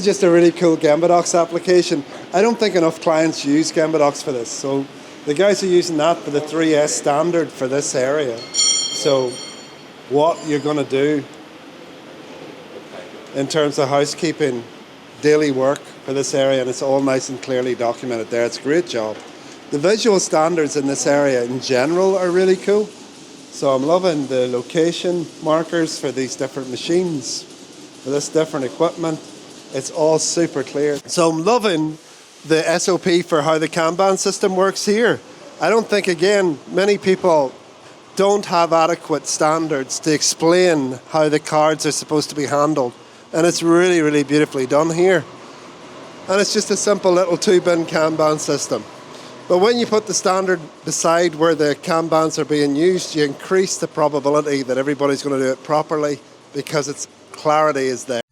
is just a really cool GembaDocs application. I don't think enough clients use GembaDocs for this. So the guys are using that for the 3S standard for this area. So what you're going to do in terms of housekeeping, daily work for this area, and it's all nice and clearly documented there. It's a great job. The visual standards in this area in general are really cool. So I'm loving the location markers for these different machines, for this different equipment. It's all super clear. So I'm loving the SOP for how the Kanban system works here. I don't think, again, many people don't have adequate standards to explain how the cards are supposed to be handled. And it's really, really beautifully done here. And it's just a simple little 2-bin Kanban system. But when you put the standard beside where the Kanbans are being used, you increase the probability that everybody's going to do it properly because its clarity is there.